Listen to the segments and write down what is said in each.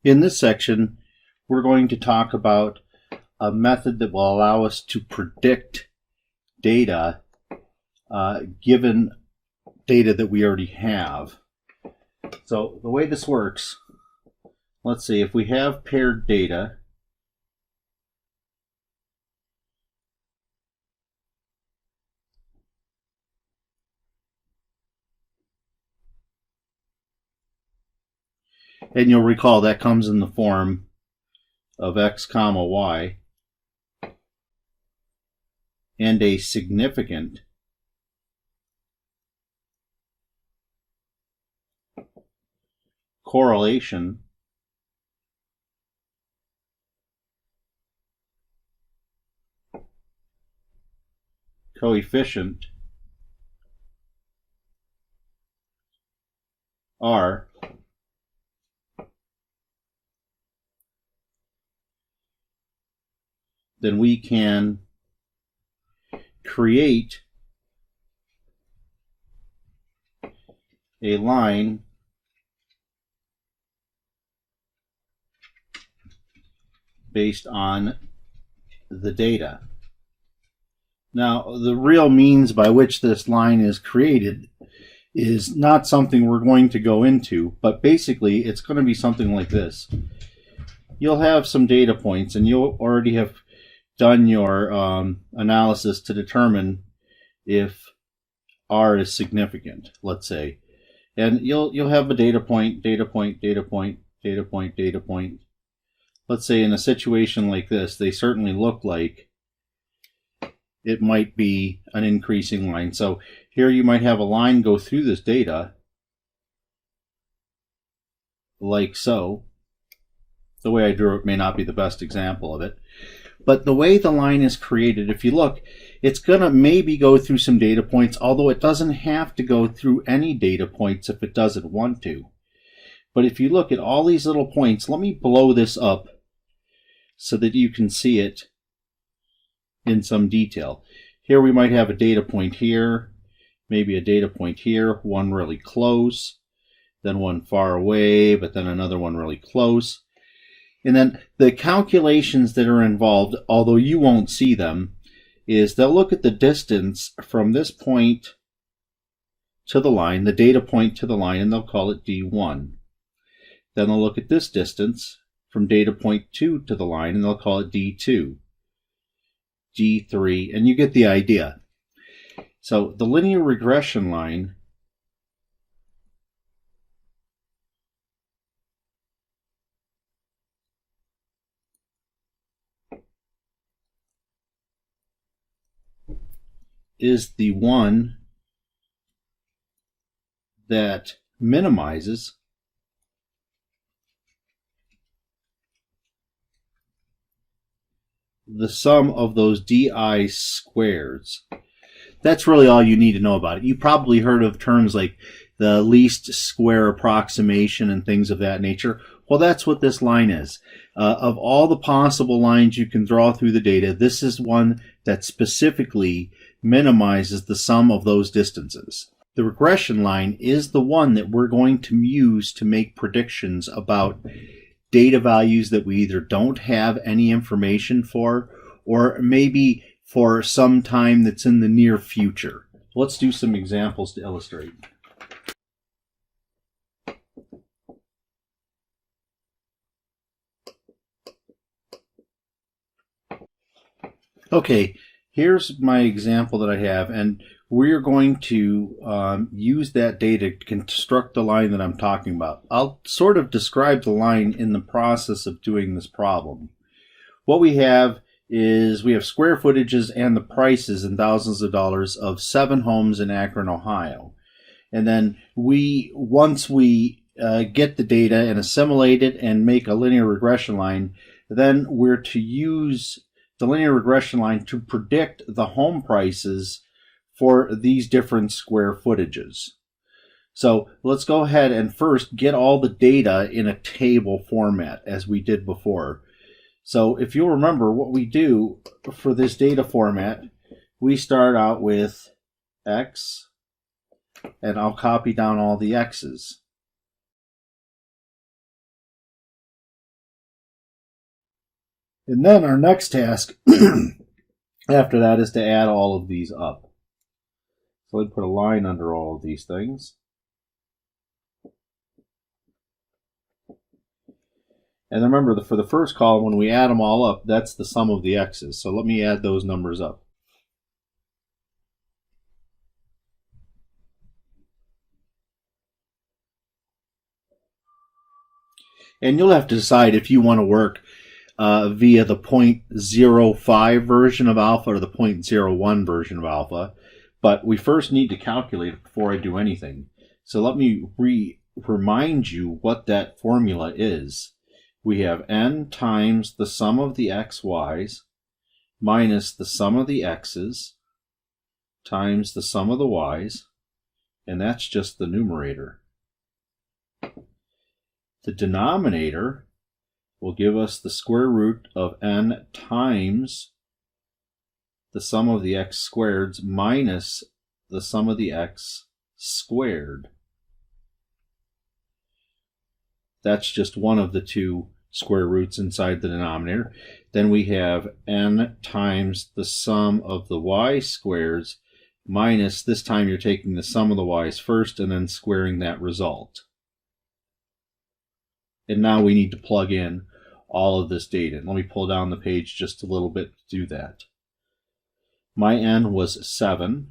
In this section, we're going to talk about a method that will allow us to predict data given data that we already have. So the way this works, let's see, if we have paired data, and you'll recall that comes in the form of x comma y and a significant correlation coefficient R, then we can create a line based on the data. Now, the real means by which this line is created is not something we're going to go into, but basically it's going to be something like this. You'll have some data points, and you'll already have done your analysis to determine if R is significant, let's say. And you'll have a data point, data point, data point, data point, data point. Let's say in a situation like this, they certainly look like it might be an increasing line. So here you might have a line go through this data like so. The way I drew it may not be the best example of it. But the way the line is created, if you look, it's going to maybe go through some data points, although it doesn't have to go through any data points if it doesn't want to. But if you look at all these little points, let me blow this up so that you can see it in some detail. Here we might have a data point here, maybe a data point here, one really close, then one far away, but then another one really close. And then the calculations that are involved, although you won't see them, is they'll look at the distance from this point to the line, the data point to the line, and they'll call it D1. Then they'll look at this distance from data point 2 to the line, and they'll call it D2, D3, and you get the idea. So the linear regression line is the one that minimizes the sum of those DI squareds. That's really all you need to know about it. You probably heard of terms like the least square approximation and things of that nature. Well, that's what this line is. Of all the possible lines you can draw through the data, this is one that specifically minimizes the sum of those distances. The regression line is the one that we're going to use to make predictions about data values that we either don't have any information for, or maybe for some time that's in the near future. Let's do some examples to illustrate. Okay, here's my example that I have, and we're going to use that data to construct the line that I'm talking about. I'll sort of describe the line in the process of doing this problem. What we have is we have square footages and the prices in thousands of dollars of 7 homes in Akron, Ohio. And then once we get the data and assimilate it and make a linear regression line, then we're to use the linear regression line to predict the home prices for these different square footages. So let's go ahead and first get all the data in a table format as we did before. So if you'll remember what we do for this data format, we start out with X, and I'll copy down all the X's. And then our next task after that is to add all of these up. So I'd put a line under all of these things. And remember, for the first column, when we add them all up, that's the sum of the x's. So let me add those numbers up. And you'll have to decide if you want to work via the 0.05 version of alpha or the 0.01 version of alpha. But we first need to calculate it before I do anything. So let me remind you what that formula is. We have n times the sum of the xy's minus the sum of the x's times the sum of the y's, and that's just the numerator. The denominator will give us the square root of n times the sum of the x squareds minus the sum of the x squared. That's just one of the two square roots inside the denominator. Then we have n times the sum of the y squareds minus, this time you're taking the sum of the y's first and then squaring that result. And now we need to plug in all of this data. Let me pull down the page just a little bit to do that. My n was 7.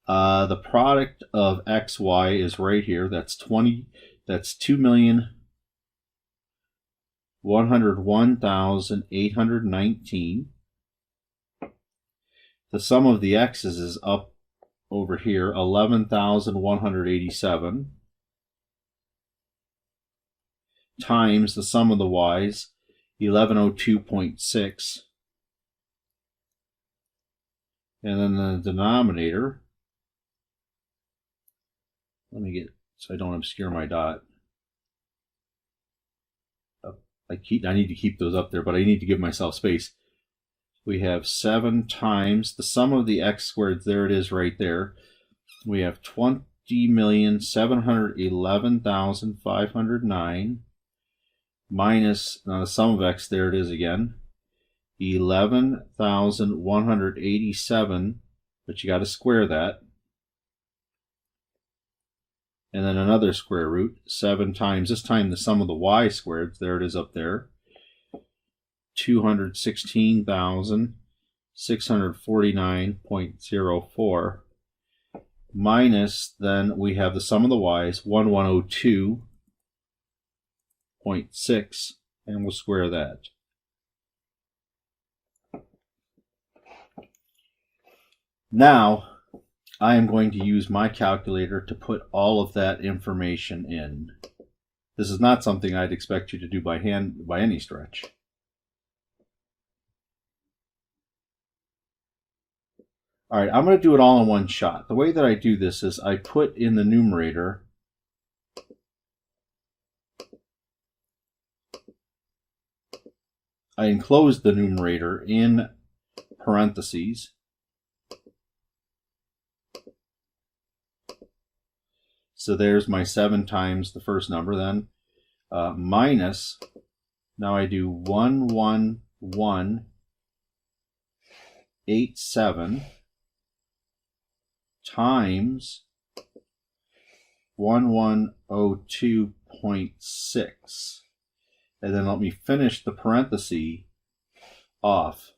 The product of xy is right here. That's 2,101,819. The sum of the x's is up over here, 11,187. Times the sum of the y's, 1102.6. And then the denominator, let me get, so I don't obscure my dot. I need to keep those up there, but I need to give myself space. We have 7 times the sum of the x squared, there it is right there. We have 20,711,509 minus, now the sum of x, there it is again, 11,187, but you got to square that. And then another square root, 7 times, this time the sum of the y squared, there it is up there, 216,649.04, minus, then we have the sum of the y's, 1102.6, and we'll square that. Now, I am going to use my calculator to put all of that information in. This is not something I'd expect you to do by hand by any stretch. All right, I'm going to do it all in one shot. The way that I do this is I put in the numerator I enclose the numerator in parentheses. So there's my 7 times the first number, then minus, now I do 11187 times 1102.6. And then let me finish the parenthesis off.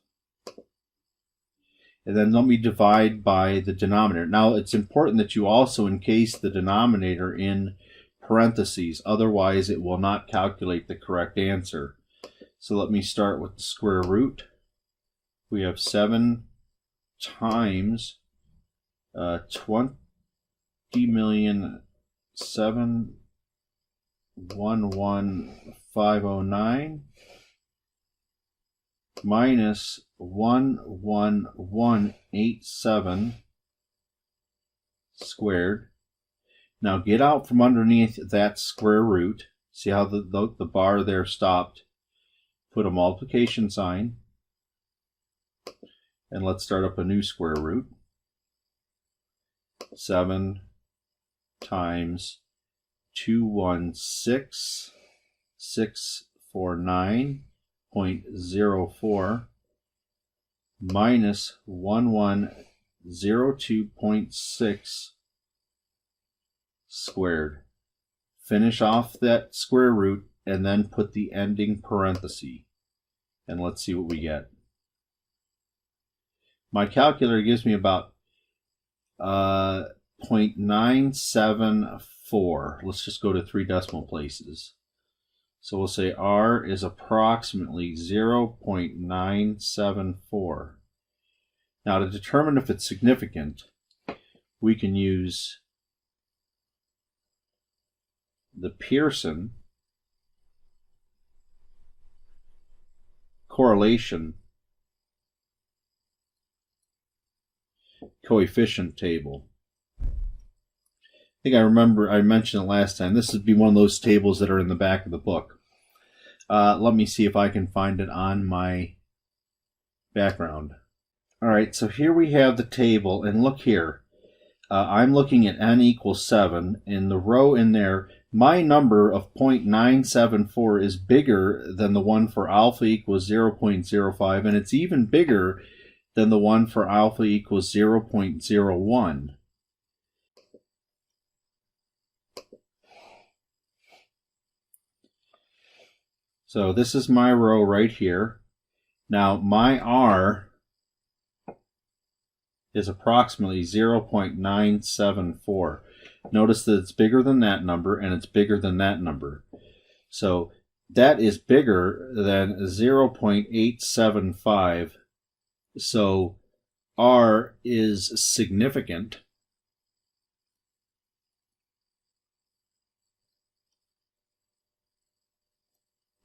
And then let me divide by the denominator. Now it's important that you also encase the denominator in parentheses, otherwise it will not calculate the correct answer. So let me start with the square root. We have 7 times 20,711,509 minus 11187 squared. Now get out from underneath that square root. See how the bar there stopped? Put a multiplication sign. And let's start up a new square root. 7 times 216,649.04 0.04 minus 1102.6 squared. Finish off that square root and then put the ending parenthesis. And let's see what we get. My calculator gives me about 0.974. Let's just go to 3 decimal places. So we'll say R is approximately 0.974. Now to determine if it's significant, we can use the Pearson correlation coefficient table. I think I remember I mentioned it last time. This would be one of those tables that are in the back of the book. Let me see if I can find it on my background. All right, so here we have the table, and look here. I'm looking at n equals 7, and the row in there, my number of 0.974 is bigger than the one for alpha equals 0.05, and it's even bigger than the one for alpha equals 0.01. So this is my row right here. Now my R is approximately 0.974. Notice that it's bigger than that number and it's bigger than that number. So that is bigger than 0.875. So R is significant.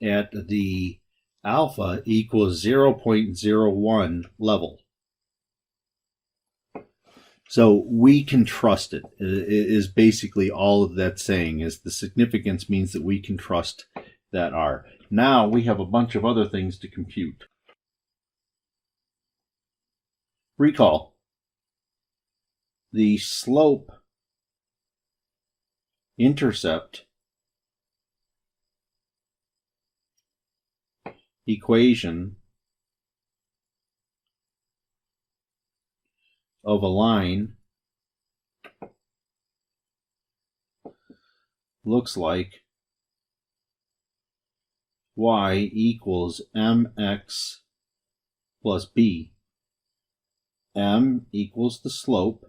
At the alpha equals 0.01 level. So we can trust it, is basically all of that saying, is the significance means that we can trust that R. Now we have a bunch of other things to compute. Recall, the slope intercept equation of a line looks like y equals mx plus b. M equals the slope.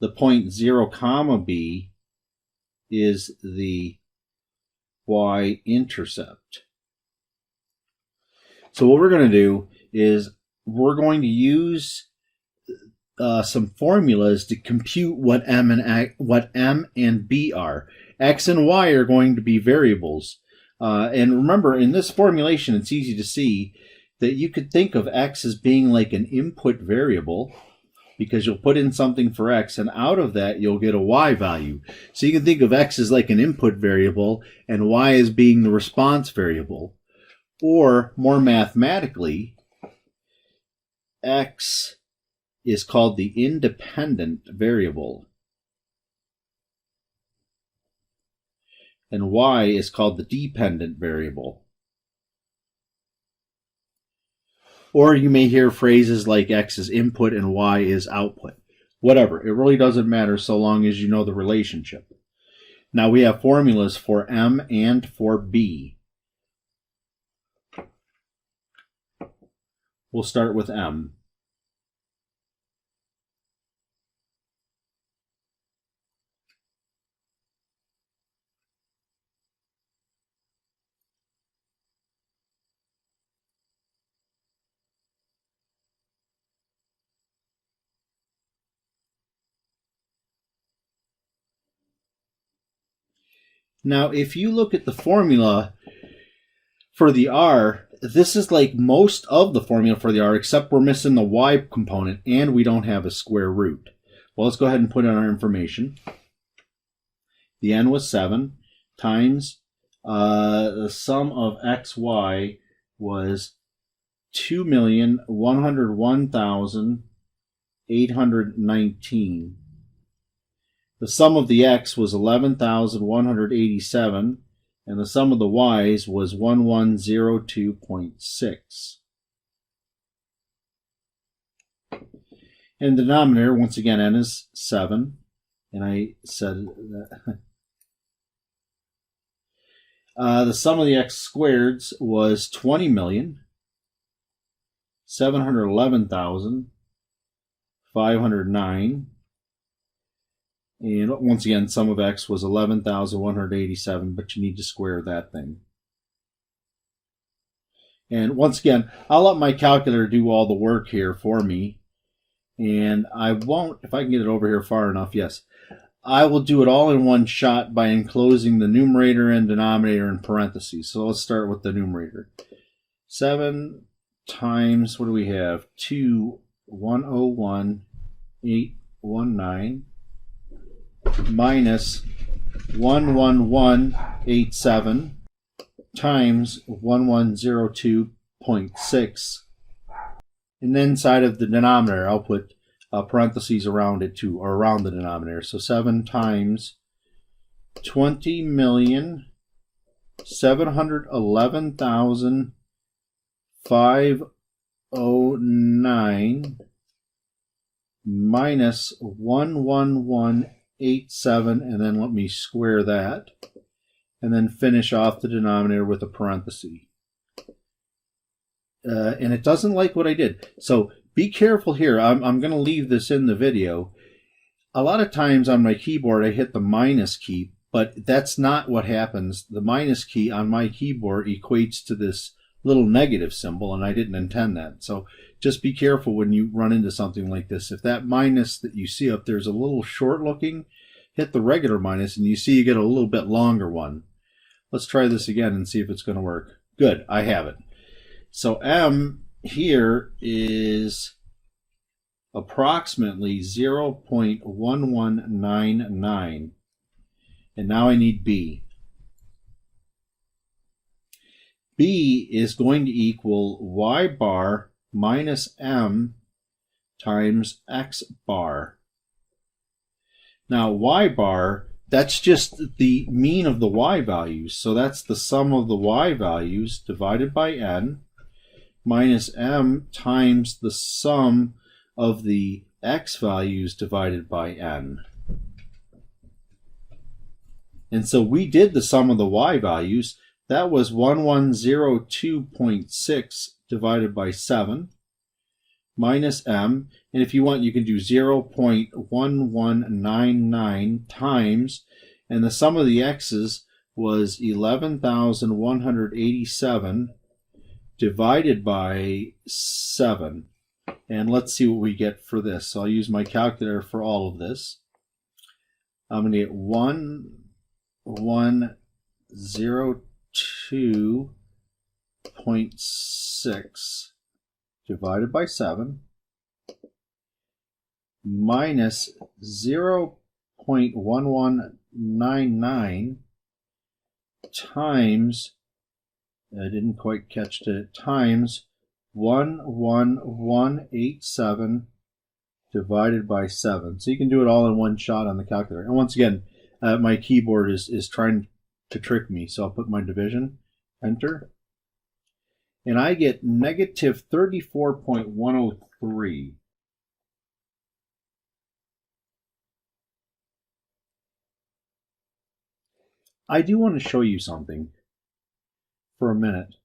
The point 0 comma b is the y-intercept. So what we're going to do is we're going to use some formulas to compute what m and b are. X and y are going to be variables. And remember, in this formulation, it's easy to see that you could think of x as being like an input variable, because you'll put in something for x, and out of that you'll get a y value. So you can think of x as like an input variable and y as being the response variable. Or more mathematically, x is called the independent variable, and y is called the dependent variable. Or you may hear phrases like x is input and y is output. Whatever, it really doesn't matter so long as you know the relationship. Now we have formulas for m and for b. We'll start with m. Now, if you look at the formula for the r, this is like most of the formula for the r, except we're missing the y component, and we don't have a square root. Well, let's go ahead and put in our information. The n was 7 times the sum of xy was 2,101,819. The sum of the x was 11,187, And the sum of the y's was 1102.6. And the denominator, once again, n is 7. And I said that the sum of the x squareds was 20,711,509. And once again, sum of x was 11,187, but you need to square that thing. And once again, I'll let my calculator do all the work here for me. And I won't, if I can get it over here far enough, yes. I will do it all in one shot by enclosing the numerator and denominator in parentheses. So let's start with the numerator. 7 times, what do we have? 2,101,819 minus 11187 times 1102.6. And then inside of the denominator, I'll put parentheses around it too, or around the denominator. So 7 times 20,711,509 minus 11187, and then let me square that, and then finish off the denominator with a parenthesis. And it doesn't like what I did. So be careful here. I'm going to leave this in the video. A lot of times on my keyboard I hit the minus key, but that's not what happens. The minus key on my keyboard equates to this little negative symbol, and I didn't intend that. So just be careful when you run into something like this. If that minus that you see up there is a little short looking, hit the regular minus and you see you get a little bit longer one. Let's try this again and see if it's going to work. Good, I have it. So m here is approximately 0.1199. And now I need b. B is going to equal y bar minus m times x bar. Now y bar, that's just the mean of the y values. So that's the sum of the y values divided by n minus m times the sum of the x values divided by n. And so we did the sum of the y values. That was 1102.6 divided by 7 minus m. And if you want, you can do 0.1199 times. And the sum of the x's was 11,187 divided by 7. And let's see what we get for this. So I'll use my calculator for all of this. I'm going to get 1102.6 divided by 7 minus 0.1199 times, I didn't quite catch it, times 11187 divided by 7. So you can do it all in one shot on the calculator. And once again, my keyboard is trying to trick me. So I'll put my division, enter, and I get negative 34.103. I do want to show you something for a minute.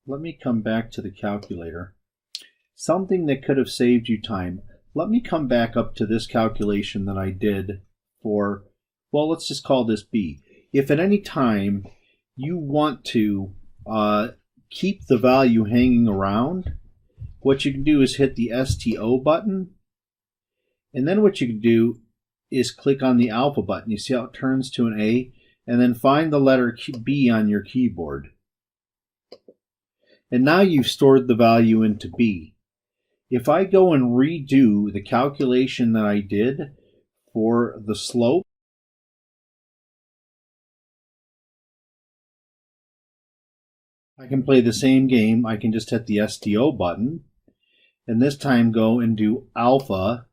Let me come back to the calculator. Something that could have saved you time. Let me come back up to this calculation that I did for, well, let's just call this B. If at any time you want to keep the value hanging around, what you can do is hit the STO button, and then what you can do is click on the alpha button. You see how it turns to an A, and then find the letter B on your keyboard. And now you've stored the value into B. If I go and redo the calculation that I did for the slope, I can play the same game. I can just hit the STO button, and this time go and do alpha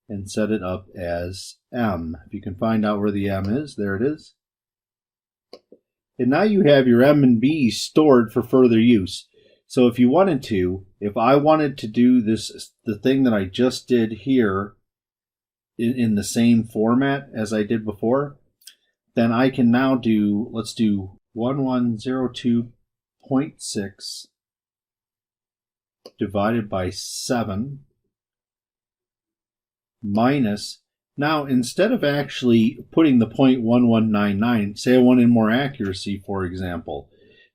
and set it up as M. If you can find out where the M is, there it is. And now you have your M and B stored for further use. So if you wanted to, if I wanted to do this, the thing that I just did here in the same format as I did before, then I can now do, let's do 1102.6 divided by 7 minus, now instead of actually putting the 0.1199, say I wanted more accuracy, for example,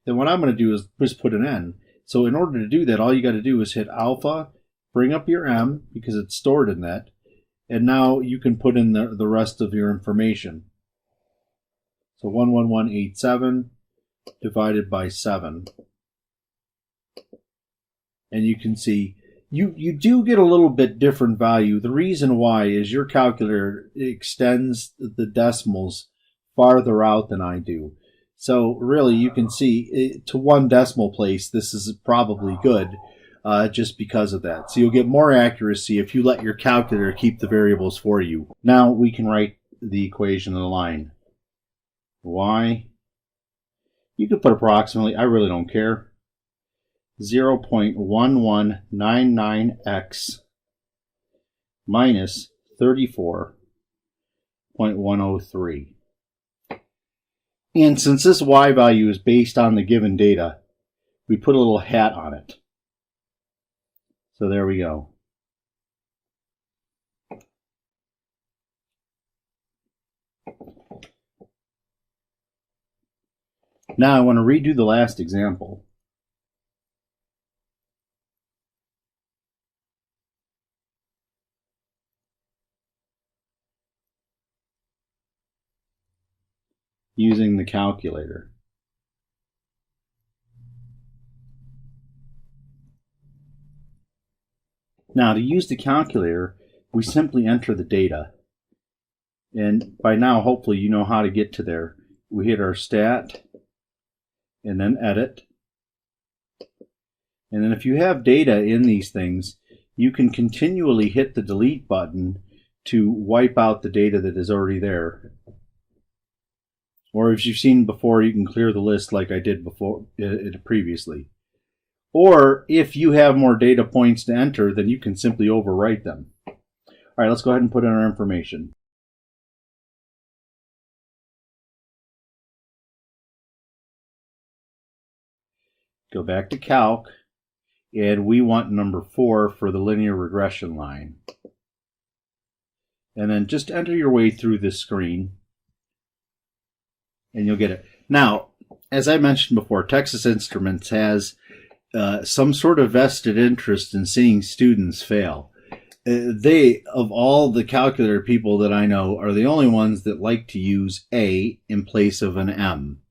then what I'm going to do is just put an N. So in order to do that, all you got to do is hit alpha, bring up your M because it's stored in that, and now you can put in the rest of your information. So 11187 divided by 7. And you can see you do get a little bit different value. The reason why is your calculator extends the decimals farther out than I do. So really you can see to 1 decimal place this is probably good just because of that. So you'll get more accuracy if you let your calculator keep the variables for you. Now we can write the equation of the line. Y, you could put approximately, I really don't care, 0.1199x minus 34.103. And since this y value is based on the given data, we put a little hat on it. So there we go. Now I want to redo the last example. Using the calculator. Now to use the calculator, we simply enter the data. And by now, hopefully you know how to get to there. We hit our stat, and then edit. And then if you have data in these things, you can continually hit the delete button to wipe out the data that is already there. Or if you've seen before, you can clear the list like I did before previously. Or if you have more data points to enter, then you can simply overwrite them. All right, let's go ahead and put in our information. Go back to calc, and we want number 4 for the linear regression line. And then just enter your way through this screen, and you'll get it. Now, as I mentioned before, Texas Instruments has some sort of vested interest in seeing students fail. They, of all the calculator people that I know, are the only ones that like to use A in place of an M.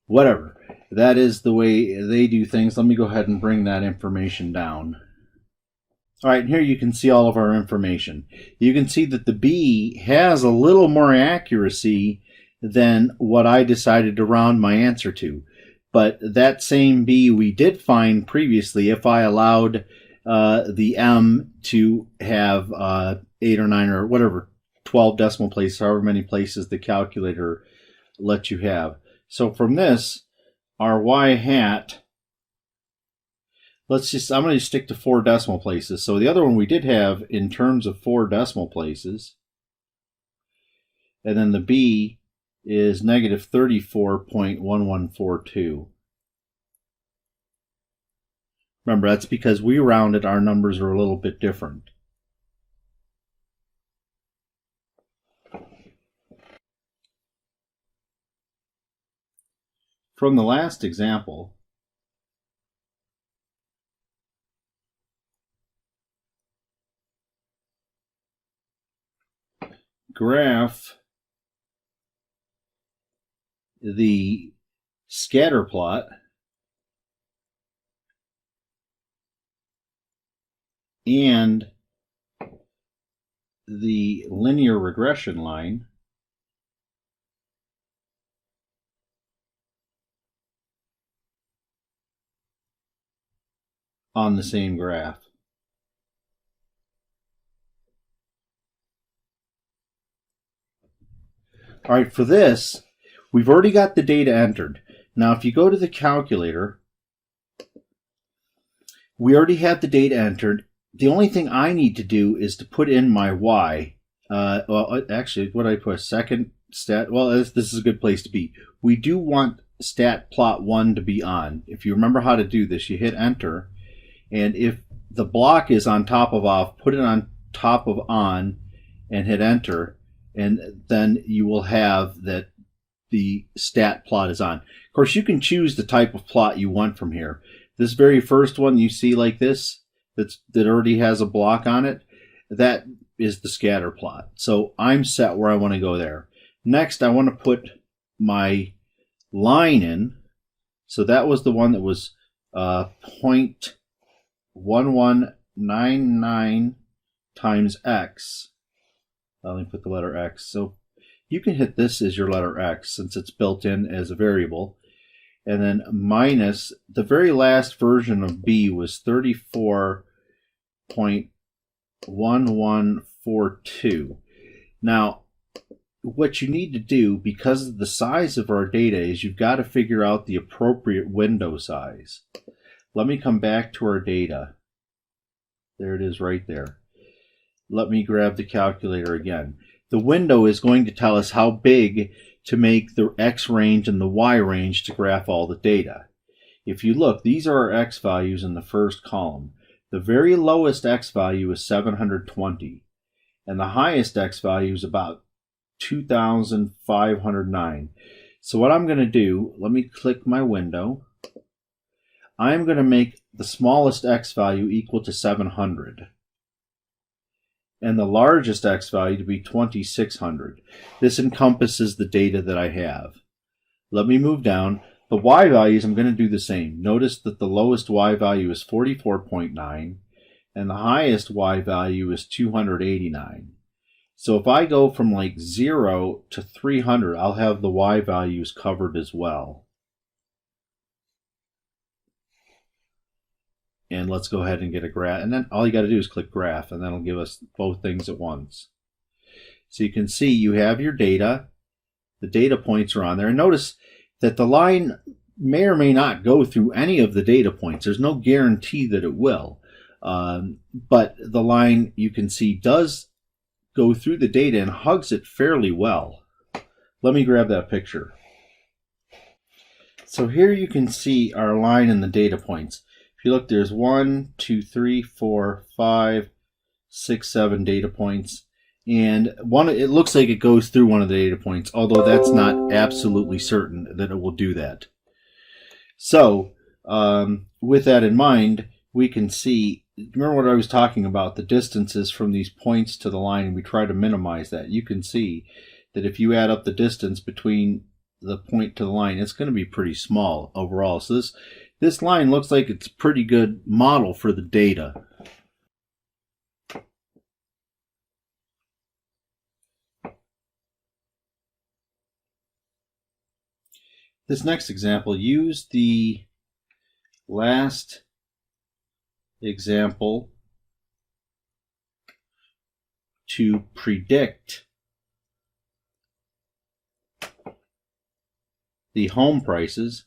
Whatever. That is the way they do things. Let me go ahead and bring that information down. All right, here you can see all of our information. You can see that the B has a little more accuracy than what I decided to round my answer to. But that same B we did find previously if I allowed the M to have 8 or 9 or whatever, 12 decimal places, however many places the calculator lets you have. So from this, our Y hat, I'm going to stick to 4 decimal places. So the other one we did have in terms of 4 decimal places. And then the B is negative 34.1142. Remember, that's because we rounded, our numbers are a little bit different. From the last example, graph the scatter plot and the linear regression line on the same graph. All right, for this, We've already got the data entered. Now, if you go to the calculator, we already have the data entered. The only thing I need to do is to put in my y. Well, actually, what I put? Second stat. Well, this is a good place to be. We do want stat plot 1 to be on. If you remember how to do this, you hit enter. And if the block is on top of off, put it on top of on and hit enter. And then you will have that the stat plot is on. Of course, you can choose the type of plot you want from here. This very first one you see like this, that already has a block on it, that is the scatter plot. So I'm set where I want to go there. Next, I want to put my line in. So that was the one that was 0.1199 times x. Let me put the letter x. So you can hit this as your letter x since it's built in as a variable. And then minus, the very last version of b was 34.1142. Now, what you need to do, because of the size of our data, is you've got to figure out the appropriate window size. Let me come back to our data. There it is right there. Let me grab the calculator again. The window is going to tell us how big to make the x range and the y range to graph all the data. If you look, these are our x values in the first column. The very lowest x value is 720, and the highest x value is about 2,509. So what I'm going to do, let me click my window. I'm going to make the smallest x value equal to 700. And the largest x value to be 2,600. This encompasses the data that I have. Let me move down. The y values, I'm going to do the same. Notice that the lowest y value is 44.9, and the highest y value is 289. So if I go from like 0 to 300, I'll have the y values covered as well. And let's go ahead and get a graph. And then all you got to do is click graph, and that'll give us both things at once. So you can see you have your data. The data points are on there. And notice that the line may or may not go through any of the data points. There's no guarantee that it will. But the line, you can see, does go through the data and hugs it fairly well. Let me grab that picture. So here you can see our line and the data points. If you look, there's 1, 2, 3, 4, 5, 6, 7 data points. And it looks like it goes through one of the data points, although that's not absolutely certain that it will do that. So with that in mind, we can see, remember what I was talking about, the distances from these points to the line, and we try to minimize that. You can see that if you add up the distance between the point to the line, it's going to be pretty small overall. So this line looks like it's a pretty good model for the data. This next example, use the last example to predict the home prices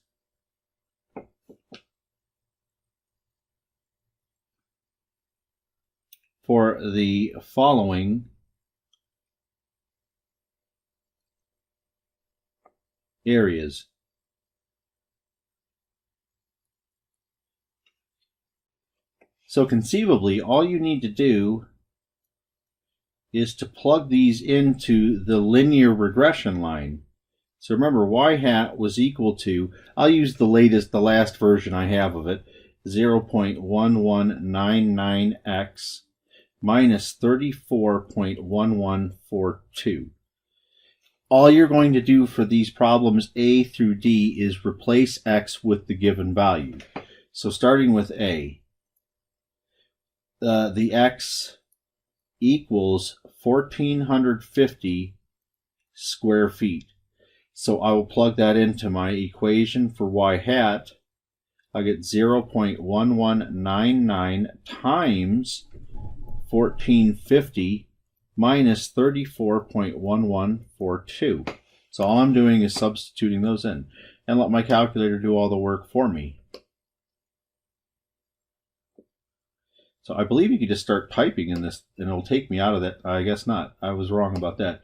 for the following areas. So conceivably, all you need to do is to plug these into the linear regression line. So remember, y hat was equal to, I'll use the last version I have of it, 0.1199x minus 34.1142. All you're going to do for these problems A through D is replace x with the given value. So starting with A, the x equals 1,450 square feet. So I will plug that into my equation for y hat. I get 0.1199 times 1,450 minus 34.1142. So all I'm doing is substituting those in and let my calculator do all the work for me. So I believe you could just start typing in this and it'll take me out of that. I guess not. I was wrong about that.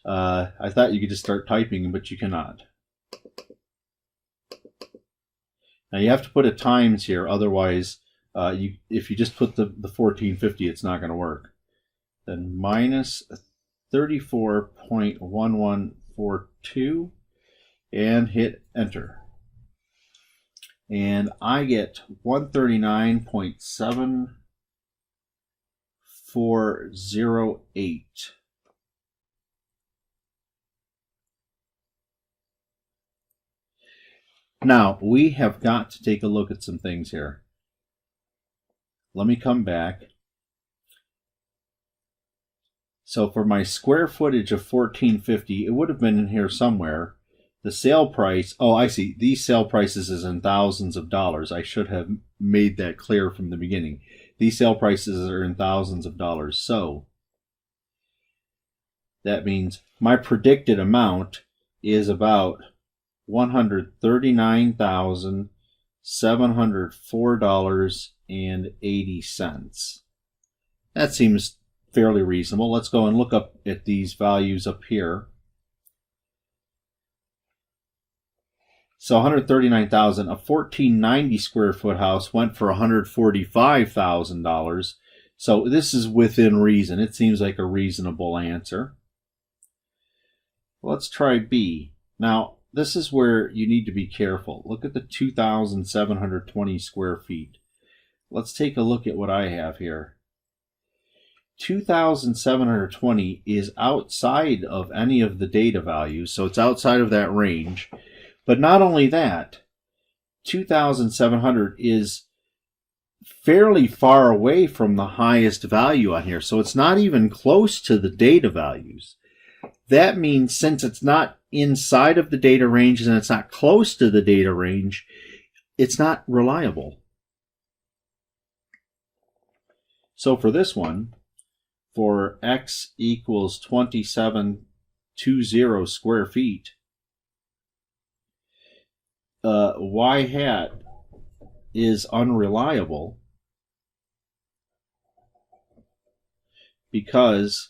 I thought you could just start typing, but you cannot. Now you have to put a times here, otherwise if you just put the 1450, it's not going to work. Then minus 34.1142 and hit enter. And I get 139.7408. Now, we have got to take a look at some things here. Let me come back. So for my square footage of 1450, it would have been in here somewhere. The sale price, oh, I see. These sale prices is in thousands of dollars. I should have made that clear from the beginning. These sale prices are in thousands of dollars. So that means my predicted amount is about $139,704.80. That seems fairly reasonable. Let's go and look up at these values up here. So 139,000, a 1490 square foot house went for $145,000. So this is within reason. It seems like a reasonable answer. Let's try B. Now, this is where you need to be careful. Look at the 2,720 square feet. Let's take a look at what I have here. 2,720 is outside of any of the data values, so it's outside of that range. But not only that, 2,700 is fairly far away from the highest value on here, so it's not even close to the data values. That means since it's not inside of the data range and it's not close to the data range, it's not reliable. So for this one, for x equals 2720 square feet, y hat is unreliable because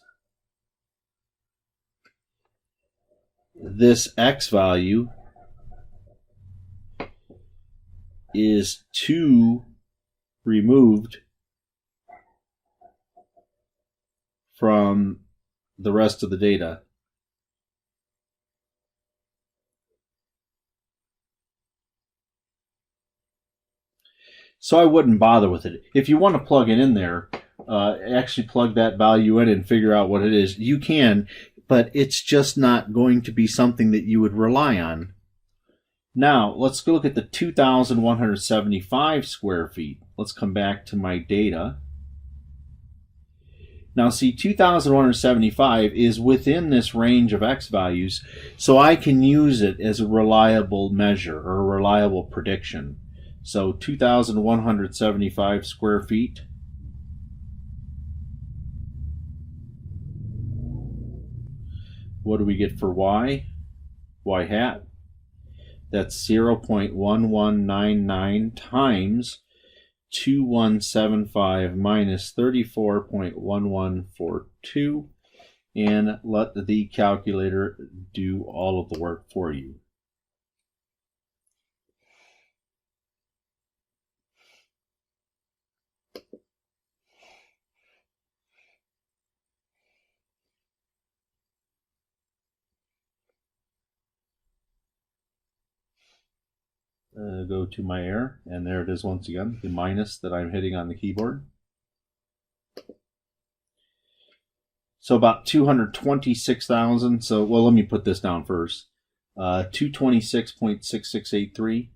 this x value is too removed from the rest of the data. So I wouldn't bother with it. If you want to plug it in there, actually plug that value in and figure out what it is, you can, but it's just not going to be something that you would rely on. Now, let's go look at the 2,175 square feet. Let's come back to my data. Now see, 2,175 is within this range of x values, so I can use it as a reliable measure or a reliable prediction. So 2,175 square feet. What do we get for y? Y hat. That's 0.1199 times 2175 minus 34.1142, and let the calculator do all of the work for you. Go to my error, and there it is once again, the minus that I'm hitting on the keyboard. So about 226,000. So, well, let me put this down first. 226.6683.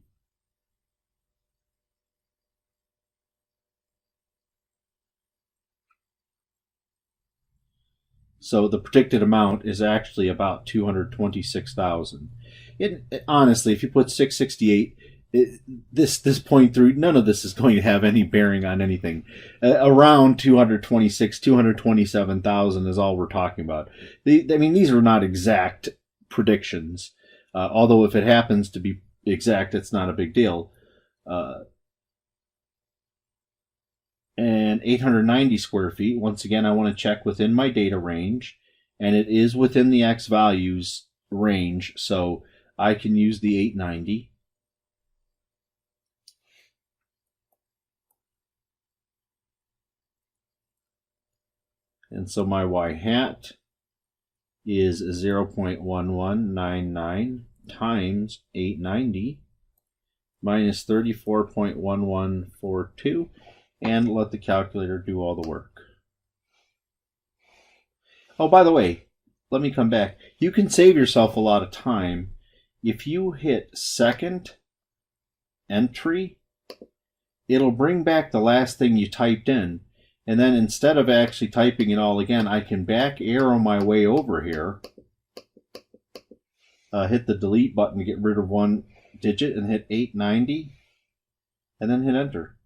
So the predicted amount is actually about 226,000. Honestly, if you put 668, this point through, none of this is going to have any bearing on anything. Around 227,000 is all we're talking about. I mean, these are not exact predictions. Although if it happens to be exact, it's not a big deal. And 890 square feet, once again, I want to check within my data range, and it is within the X values range, so I can use the 890. And so my y hat is 0.1199 times 890 minus 34.1142, and let the calculator do all the work. Oh, by the way, let me come back. You can save yourself a lot of time. If you hit second entry, it'll bring back the last thing you typed in. And then instead of actually typing it all again, I can back arrow my way over here, hit the delete button to get rid of one digit, and hit 890, and then hit enter.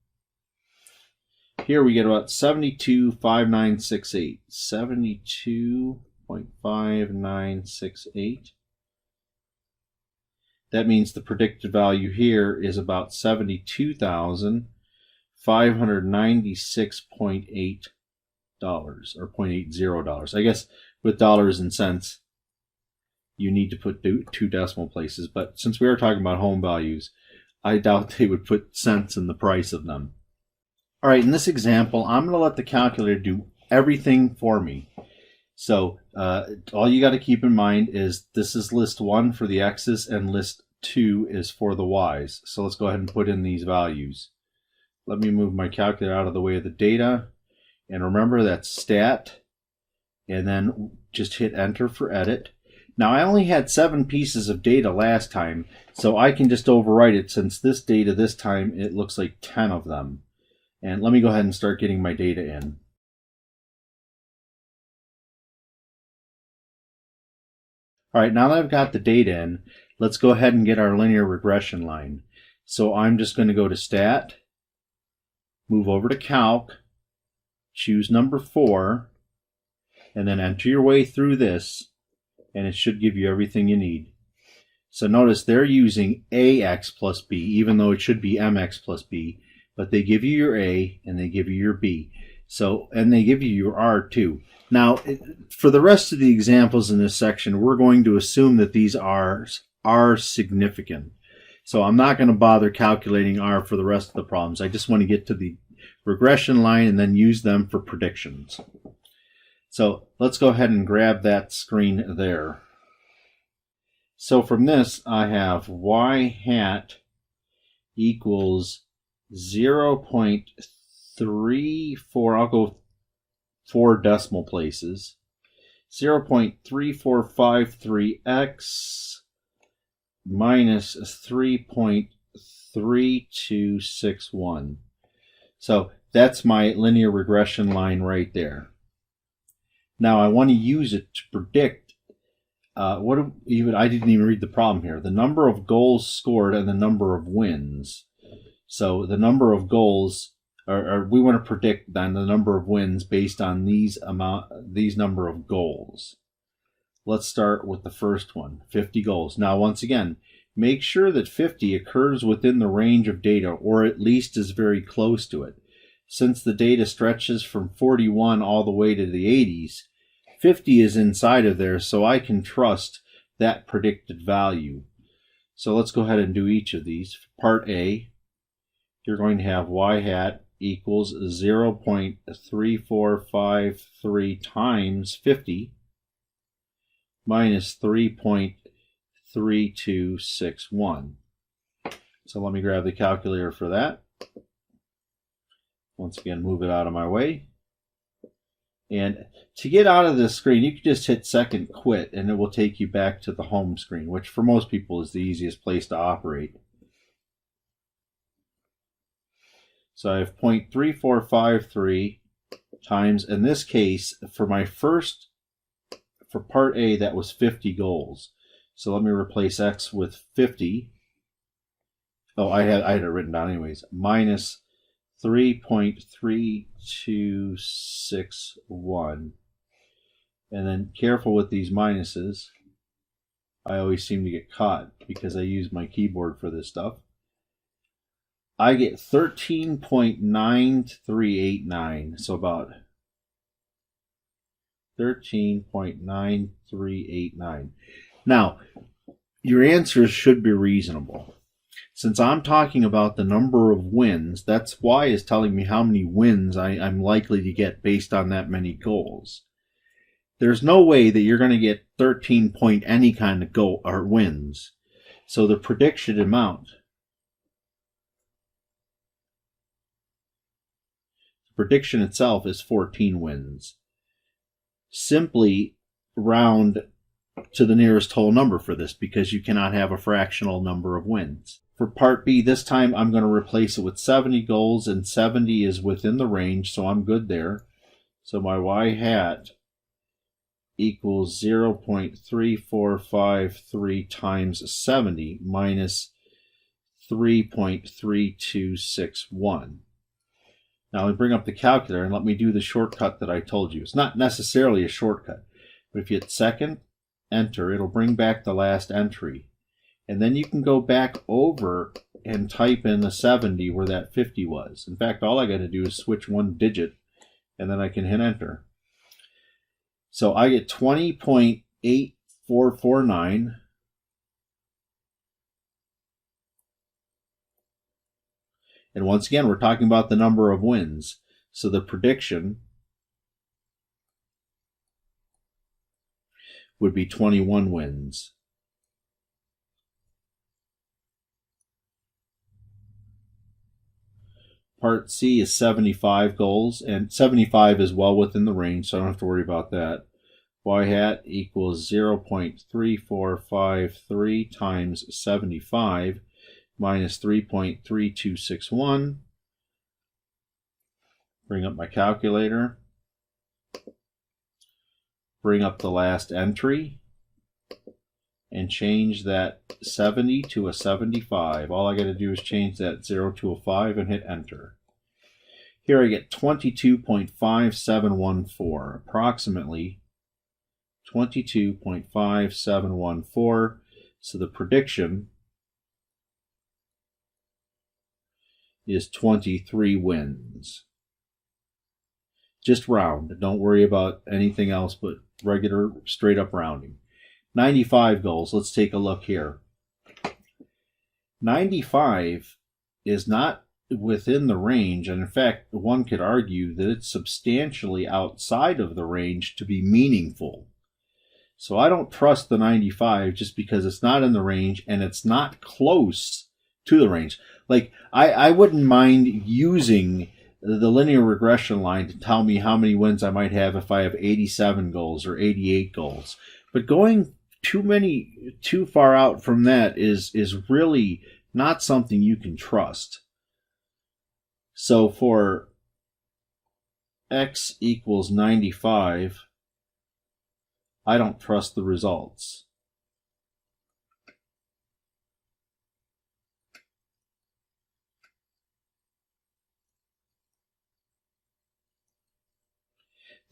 Here we get about 72.5968. 72.5968. That means the predicted value here is about $72,596.8 or $0.80. I guess with dollars and cents, you need to put two decimal places. But since we are talking about home values, I doubt they would put cents in the price of them. All right, in this example, I'm going to let the calculator do everything for me. So all you got to keep in mind is this is list 1 for the X's and list 2 is for the Y's. So let's go ahead and put in these values. Let me move my calculator out of the way of the data. And remember that's stat, and then just hit enter for edit. Now I only had 7 pieces of data last time, so I can just overwrite it since this data this time it looks like 10 of them. And let me go ahead and start getting my data in. All right, now that I've got the data in, let's go ahead and get our linear regression line. So I'm just going to go to Stat, move over to Calc, choose number 4, and then enter your way through this, and it should give you everything you need. So notice they're using AX plus B, even though it should be MX plus B. But they give you your A and they give you your B. So, and they give you your R too. Now, for the rest of the examples in this section, we're going to assume that these R's are significant. So I'm not going to bother calculating R for the rest of the problems. I just want to get to the regression line and then use them for predictions. So let's go ahead and grab that screen there. So from this, I have y hat equals 0.34, I'll go 4 decimal places, 0.3453x minus 3.3261. So that's my linear regression line right there. Now I want to use it to predict I didn't even read the problem here. The number of goals scored and the number of wins. So the number of goals, or we want to predict then the number of wins based on these number of goals. Let's start with the first one, 50 goals. Now once again, make sure that 50 occurs within the range of data, or at least is very close to it. Since the data stretches from 41 all the way to the 80s, 50 is inside of there, so I can trust that predicted value. So let's go ahead and do each of these. Part A, you're going to have y hat equals 0.3453 times 50 minus 3.3261. So let me grab the calculator for that. Once again, move it out of my way. And to get out of this screen, you can just hit second quit and it will take you back to the home screen, which for most people is the easiest place to operate. So I have 0.3453 times, in this case, for part A, that was 50 goals. So let me replace X with 50. Oh, I had it written down anyways. Minus 3.3261. And then careful with these minuses. I always seem to get caught because I use my keyboard for this stuff. I get 13.9389, so about 13.9389. Now, your answers should be reasonable. Since I'm talking about the number of wins, that's why it's telling me how many wins I'm likely to get based on that many goals. There's no way that you're going to get 13 point any kind of goal or wins. So the prediction amount, the prediction itself is 14 wins. Simply round to the nearest whole number for this because you cannot have a fractional number of wins. For part B, this time I'm going to replace it with 70 goals, and 70 is within the range, so I'm good there. So my y hat equals 0.3453 times 70 minus 3.3261. Now let me bring up the calculator and let me do the shortcut that I told you. It's not necessarily a shortcut, but if you hit second, enter, it'll bring back the last entry. And then you can go back over and type in the 70 where that 50 was. In fact, all I got to do is switch one digit, and then I can hit enter. So I get 20.8449. And once again, we're talking about the number of wins. So the prediction would be 21 wins. Part C is 75 goals, and 75 is well within the range, so I don't have to worry about that. Y hat equals 0.3453 times 75 minus 3.3261. Bring up my calculator. Bring up the last entry and change that 70 to a 75. All I got to do is change that 0 to a 5 and hit enter. Here I get 22.5714, approximately 22.5714. So the prediction is 23 wins. Just round. Don't worry about anything else but regular straight up rounding. 95 goals. Let's take a look here. 95 is not within the range, and in fact, one could argue that it's substantially outside of the range to be meaningful. So I don't trust the 95 just because it's not in the range and it's not close to the range. Like, I wouldn't mind using the linear regression line to tell me how many wins I might have if I have 87 goals or 88 goals. But going too far out from that is really not something you can trust. So for x equals 95, I don't trust the results.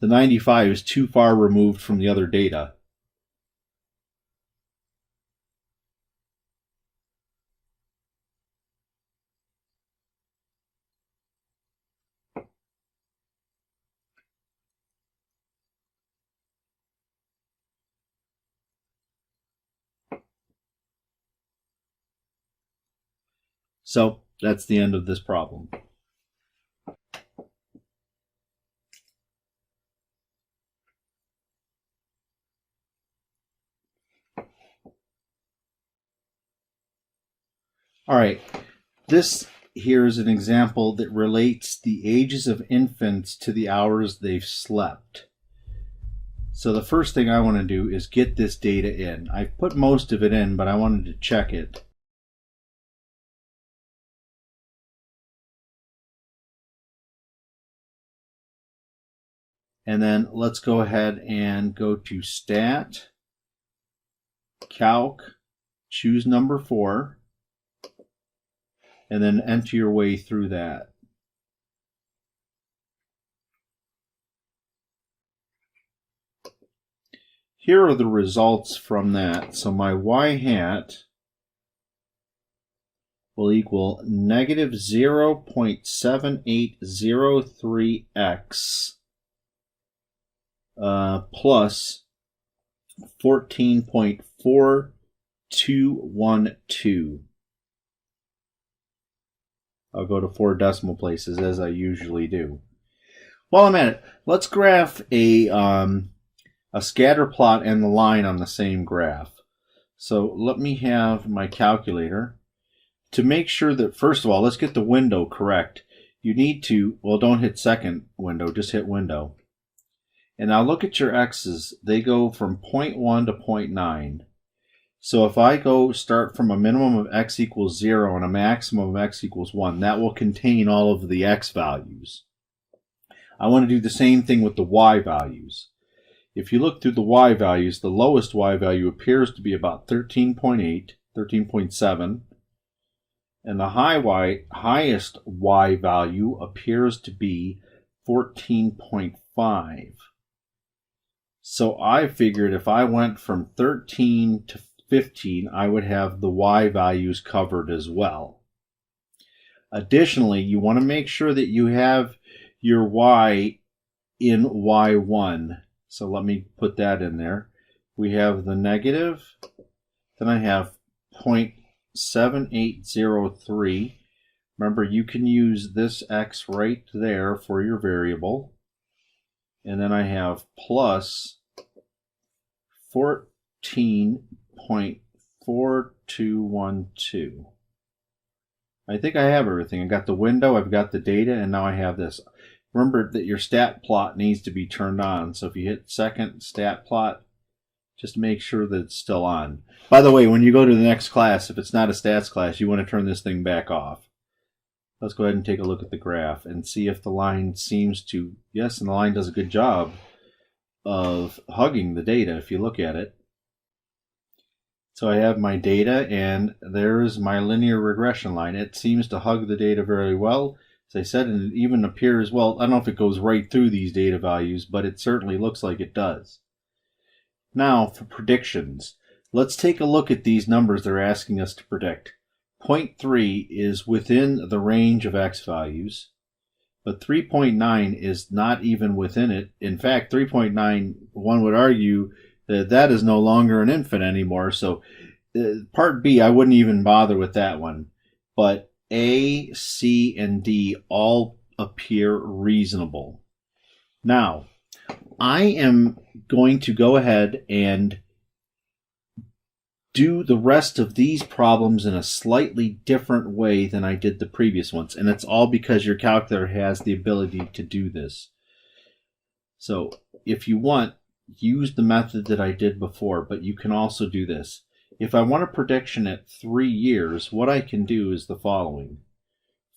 The 95 is too far removed from the other data. So that's the end of this problem. All right, this here is an example that relates the ages of infants to the hours they've slept. So the first thing I want to do is get this data in. I've put most of it in, but I wanted to check it. And then let's go ahead and go to Stat, Calc, choose number 4, and then enter your way through that. here are the results from that. So my y hat will equal negative 0.7803x plus 14.4212. I'll go to 4 decimal places as I usually do. While I'm at it, let's graph a scatter plot and the line on the same graph. So let me have my calculator. To make sure that, first of all, let's get the window correct. You need to, well, don't hit second window, just hit window. And now look at your x's. They go from 0.1 to 0.9. So if I start from a minimum of x equals 0 and a maximum of x equals 1, that will contain all of the x values. I want to do the same thing with the y values. If you look through the y values, the lowest y value appears to be about 13.8, 13.7. And the highest y value appears to be 14.5. So I figured if I went from 13 to 15, I would have the y values covered as well. Additionally, you want to make sure that you have your y in y1. So let me put that in there. We have the negative, then I have 0.7803. Remember, you can use this x right there for your variable. And then I have plus 14.4212. I think I have everything. I got the window, I've got the data, and now I have this. Remember that your stat plot needs to be turned on. So if you hit second stat plot, just make sure that it's still on. By the way, when you go to the next class, if it's not a stats class, you want to turn this thing back off. Let's go ahead and take a look at the graph and see if the line seems to, yes, and the line does a good job of hugging the data if you look at it. So I have my data, and there's my linear regression line. It seems to hug the data very well. As I said, and it even appears, well, I don't know if it goes right through these data values, but it certainly looks like it does. Now for predictions. Let's take a look at these numbers they're asking us to predict. 0.3 is within the range of x values, but 3.9 is not even within it. In fact, 3.9, one would argue that that is no longer an infant anymore. So part B, I wouldn't even bother with that one. But A, C, and D all appear reasonable. Now, I am going to go ahead and do the rest of these problems in a slightly different way than I did the previous ones. And it's all because your calculator has the ability to do this. So if you want, use the method that I did before, but you can also do this. If I want a prediction at 3 years, what I can do is the following.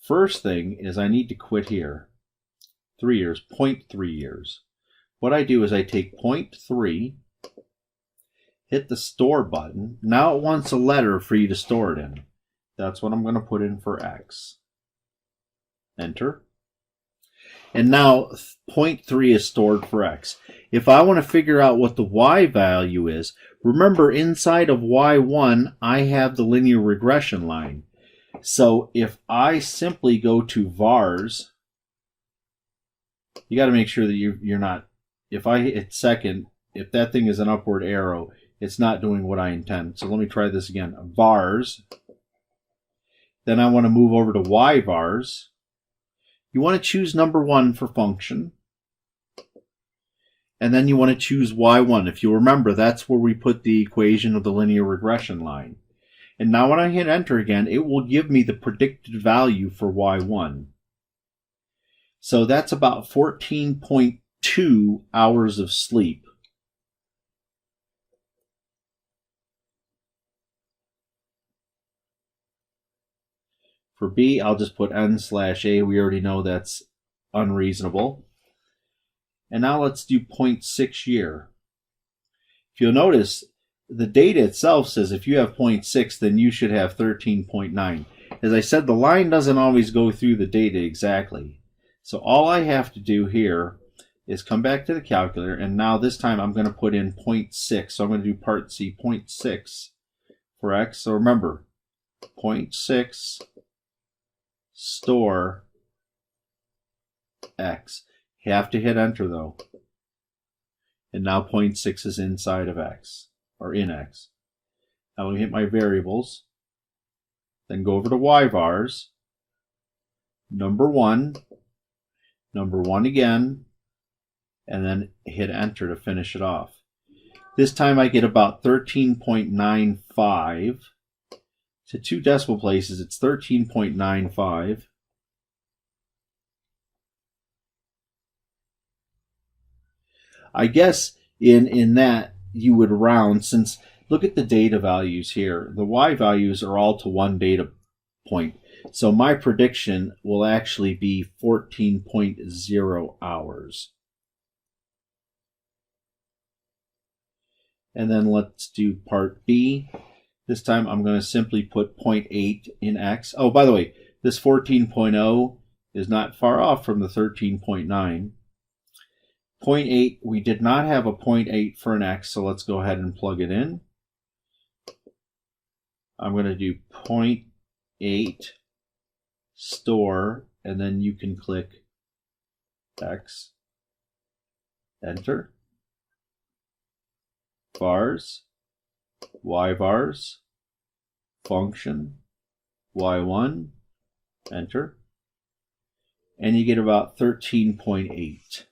First thing is I need to quit here. 3 years, 0.3 years. What I do is I take 0.3, hit the store button. Now it wants a letter for you to store it in. That's what I'm going to put in for x. Enter. And now 0.3 is stored for x. If I want to figure out what the y value is, remember inside of y1 I have the linear regression line. So if I simply go to vars, you got to make sure that you're not, if I hit second, if that thing is an upward arrow, it's not doing what I intend. So let me try this again. Vars. Then I want to move over to y vars. You want to choose number 1 for function. And then you want to choose y1. If you remember, that's where we put the equation of the linear regression line. And now when I hit enter again, it will give me the predicted value for y1. So that's about 14.2 hours of sleep. For B, I'll just put n/a. We already know that's unreasonable. And now let's do 0.6 year. If you'll notice, the data itself says if you have 0.6, then you should have 13.9. As I said, the line doesn't always go through the data exactly. So all I have to do here is come back to the calculator, and now this time I'm going to put in 0.6. So I'm going to do part C, 0.6 for x. So remember, 0.6 store x. You have to hit enter though. And now 0.6 is inside of x, or in x. Now let me hit my variables. Then go over to y vars. Number 1 again, and then hit enter to finish it off. This time I get about 13.95. To 2 decimal places, it's 13.95. I guess in that you would round, since look at the data values here. The y values are all to 1 data point. So my prediction will actually be 14.0 hours. And then let's do part B. This time I'm going to simply put 0.8 in x. Oh, by the way, this 14.0 is not far off from the 13.9. 0.8, we did not have a 0.8 for an x, so let's go ahead and plug it in. I'm going to do 0.8 store, and then you can click x, enter, vars, y vars, function, y1, enter, and you get about 13.8.